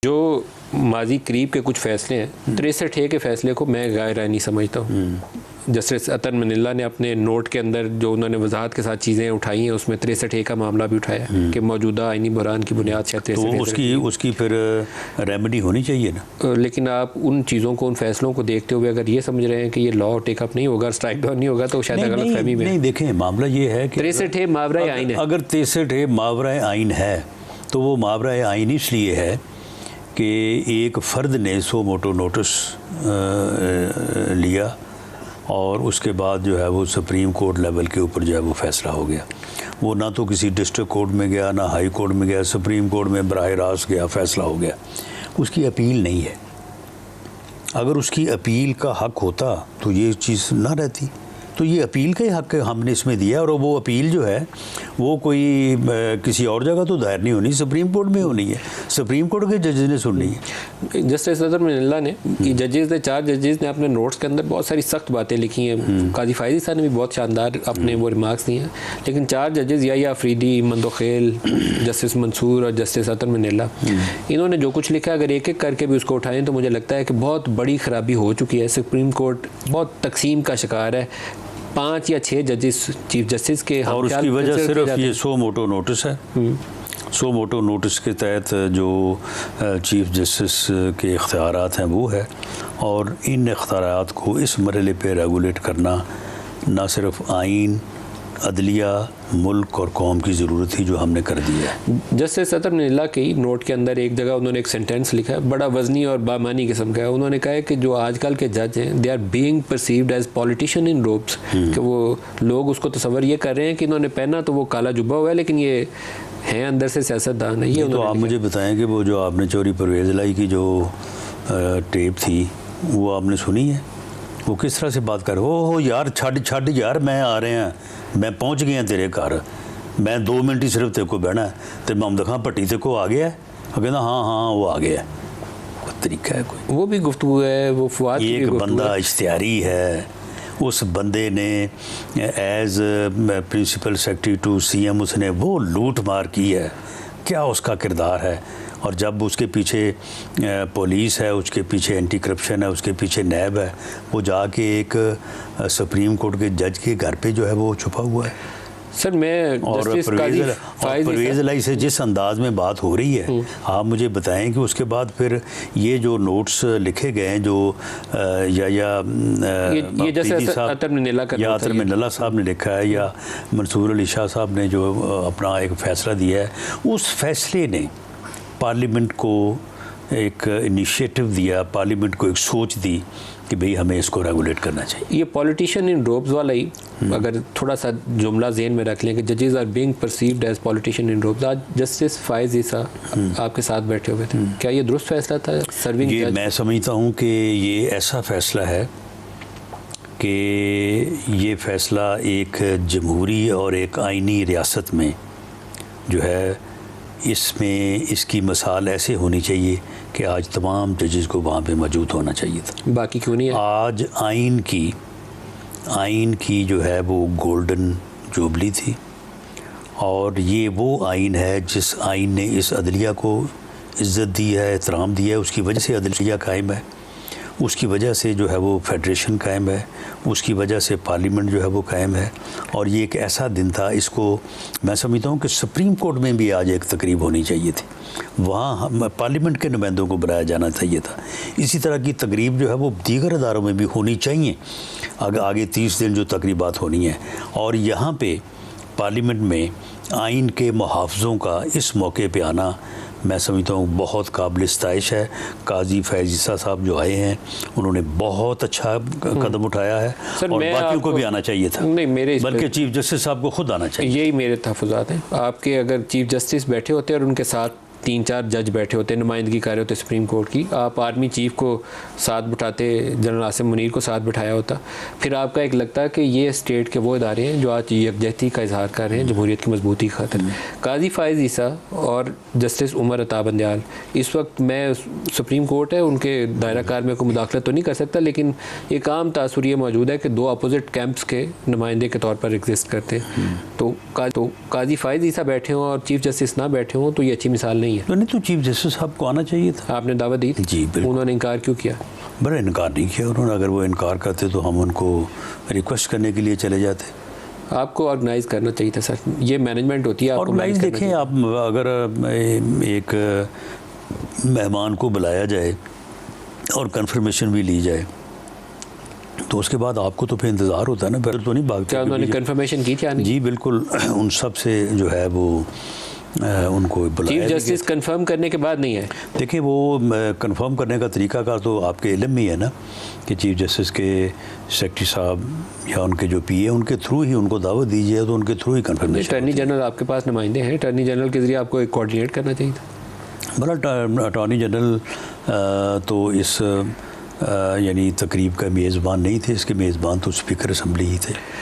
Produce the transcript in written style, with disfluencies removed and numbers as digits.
जो माजी करीब के कुछ फैसले हैं 63A के फैसले को मैं गैर आईनी समझता हूँ। जस्टिस अतर मनिल्ला ने अपने नोट के अंदर जो उन्होंने वजाहत के साथ चीज़ें उठाई हैं उसमें 63A का मामला भी उठाया कि मौजूदा आईनी बुरान की बुनियाद से तो उसकी फिर रेमेडी होनी चाहिए ना। लेकिन आप उन चीज़ों को, उन फैसलों को देखते हुए अगर ये समझ रहे हैं कि ये लॉ टेकअप नहीं होगा, स्ट्राइक डाउन नहीं होगा, तो शायद गलत फहमी में। नहीं, देखें मामला ये है कि 63A मावरा आइन है। अगर 63A मावरा आइन है तो वो मावरा आइन इसलिए है कि एक फ़र्द ने सो मोटो नोटिस लिया और उसके बाद जो है वो सुप्रीम कोर्ट लेवल के ऊपर जो है वो फ़ैसला हो गया। वो ना तो किसी डिस्ट्रिक्ट कोर्ट में गया, ना हाई कोर्ट में गया, सुप्रीम कोर्ट में बराह रास्त गया, फ़ैसला हो गया। उसकी अपील नहीं है। अगर उसकी अपील का हक होता तो ये चीज़ ना रहती। तो ये अपील का ही हक हमने इसमें दिया और वो अपील जो है वो कोई किसी और जगह तो दायर नहीं होनी, सुप्रीम कोर्ट में होनी है, सुप्रीम कोर्ट के जजेस ने सुननी है। जस्टिस अतर मनिल्ला ने जजेस ने 4 जजेस ने अपने नोट्स के अंदर बहुत सारी सख्त बातें लिखी हैं। काजी फायजी साहब ने भी बहुत शानदार अपने वो रिमार्क्स दिए हैं, लेकिन 4 जजेस या अफरीदी, मंदोखेल, जस्टिस मंसूर और जस्टिस अतर मनिल्ला, इन्होंने जो कुछ लिखा अगर एक एक करके भी उसको उठाएं तो मुझे लगता है कि बहुत बड़ी ख़राबी हो चुकी है। सुप्रीम कोर्ट बहुत तकसीम का शिकार है। 5 या 6 जजेस चीफ जस्टिस के, और उसकी वजह सिर्फ ये सो मोटो नोटिस है। सो मोटो नोटिस के तहत जो चीफ जस्टिस के इख्तियारात हैं वो है, और इन इख्तियारात को इस मरहले पे रेगुलेट करना ना सिर्फ आइन, अदलिया, मुल्क और कौम की ज़रूरत थी, जो हमने कर दी है। जस्टिस अतर मनिल्ला के नोट के अंदर एक जगह उन्होंने एक सेंटेंस लिखा है, बड़ा वजनी और बामानी किस्म का है। उन्होंने कहा है कि जो आजकल के जज हैं, they are being perceived as politician in robes, कि वो लोग उसको तस्वर ये कर रहे हैं कि इन्होंने पहना तो वो काला जुब्बा हुआ है लेकिन ये हैं अंदर से सियासतदान है। ये तो आप मुझे बताएं कि वो जो आपने चोरी परवेज़ लाई की जो टेप थी वो आपने सुनी है? वो किस तरह से बात कर, हो यार छड़ यार, मैं आ रहे हैं, मैं पहुंच गया तेरे घर, मैं 2 मिनट ही सिर्फ तेरे को बहना है, तो मैं दिखा भट्टी तेरे को आ गया है? वो कहना हाँ वो आ गया है। कोई तरीका है कोई? वो भी गुफ्तगू है, वो फवाद एक बंदा इश्तिहारी है, उस बंदे ने as principal secretary to CM उसने वो लूट मार की है, क्या उसका किरदार है? और जब उसके पीछे पुलिस है, उसके पीछे एंटी करप्शन है, उसके पीछे नैब है, वो जाके एक सुप्रीम कोर्ट के जज के घर पे जो है वो छुपा हुआ है। सर मैं परवेज़ लाई से जिस अंदाज में बात हो रही है, आप मुझे बताएं कि उसके बाद फिर ये जो नोट्स लिखे गए हैं जो ये जैसे अतर मनिल्ला साहब ने लिखा है या मंसूर अली शाह साहब ने जो अपना एक फ़ैसला दिया है, उस फैसले ने पार्लियामेंट को एक इनिशिएटिव दिया, पार्लियामेंट को एक सोच दी कि भाई हमें इसको रेगुलेट करना चाहिए। ये पॉलिटिशियन इन रोब्स वाला ही अगर थोड़ा सा जुमला ज़हन में रख लें कि जजेस are being perceived as politician in robes. आज जस्टिस फायज़ ईसा आपके साथ बैठे हुए थे, क्या ये दुरुस्त फैसला था? सर्विंग ये मैं समझता हूँ कि ये ऐसा फ़ैसला है कि ये फ़ैसला एक जमहूरी और एक आइनी रियासत में जो है, इसमें इसकी मिसाल ऐसे होनी चाहिए कि आज तमाम जजेस को वहाँ पे मौजूद होना चाहिए था। बाकी क्यों नहीं है? आज आइन की जो है वो गोल्डन जुबली थी, और ये वो आइन है जिस आइन ने इस अदलिया को इज़्ज़त दी है, एहतराम दिया है, उसकी वजह से अदलिया कायम है, उसकी वजह से जो है वो फेडरेशन कायम है, उसकी वजह से पार्लियामेंट जो है वो कायम है। और ये एक ऐसा दिन था, इसको मैं समझता हूँ कि सुप्रीम कोर्ट में भी आज एक तकरीब होनी चाहिए थी, वहाँ पार्लियामेंट के नुमाइंदों को बुलाया जाना चाहिए था। इसी तरह की तकरीब जो है वो दीगर अदारों में भी होनी चाहिए, आगे 30 दिन जो तकरीबात होनी है। और यहाँ पे पार्लियामेंट में आइन के मुहाफ़िज़ों का इस मौके पे आना मैं समझता हूँ बहुत काबिल इस्ताइश है। काजी फायज़ ईसा साहब जो आए हैं उन्होंने बहुत अच्छा कदम उठाया है, और बाकियों को भी आना चाहिए था। नहीं, बल्कि चीफ जस्टिस साहब को खुद आना चाहिए। यही मेरे तहफ़्फ़ुज़ात हैं। आपके अगर चीफ जस्टिस बैठे होते और उनके साथ 3-4 जज बैठे होते, नुमाइंदगी कर रहे होते सुप्रीम कोर्ट की, आप आर्मी चीफ को साथ बिठाते, जनरल आसिम मुनीर को साथ बिठाया होता, फिर आपका एक लगता है कि ये स्टेट के वो इदारे हैं जो आज यकजहती का इजहार कर रहे हैं जमहूरियत की मजबूती की खातिर। काजी फायज़ ईसा और जस्टिस उमर अता बंदियाल, इस वक्त मैं सुप्रीम कोर्ट है, उनके दायरा कार में कोई मुदाखलत तो नहीं कर सकता, लेकिन एक आम तासुर ये मौजूद है कि 2 अपोजिट कैंप्स के नुमाइंदे के तौर पर एग्जिस्ट करते हैं। तो काजी फायज़ ईसा बैठे हों और चीफ जस्टिस ना बैठे हों तो ये अच्छी मिसाल नहीं नहीं है। तो नहीं, तो चीफ जस्टिस साहब को आना चाहिए था। आपने दावत दी थी? जी बिल्कुल। उन्होंने इनकार क्यों किया? बड़ा इनकार नहीं किया उन्होंने। अगर वो इनकार करते तो हम उनको रिक्वेस्ट करने के लिए चले जाते। आपको ऑर्गेनाइज करना चाहिए था सर, ये मैनेजमेंट होती है। ऑर्गेनाइज देखें आप, अगर एक मेहमान को बुलाया जाए और कंफर्मेशन भी ली जाए तो उसके बाद आपको तो फिर इंतज़ार होता है ना, फिर तो नहीं भागते। क्या उन्होंने कंफर्मेशन की थी? जी बिल्कुल, उन सब से जो है वो उनको बुलाया। चीफ जस्टिस कंफर्म करने के बाद नहीं है? देखिए वो कंफर्म करने का तरीका का तो आपके इल्म में ही है ना कि चीफ जस्टिस के सेक्रेटरी साहब या उनके जो पीए उनके थ्रू ही उनको दावत दीजिए, तो उनके थ्रू ही कंफर्मेशन। अटॉर्नी जनरल आपके पास नुमाइंदे हैं, अटॉर्नी जनरल के जरिए आपको एक कोऑर्डिनेट करना चाहिए था। भला अटॉर्नी जनरल तो इस यानी तकरीब का मेज़बान नहीं थे, इसके मेज़बान तो स्पीकर असम्बली ही थे।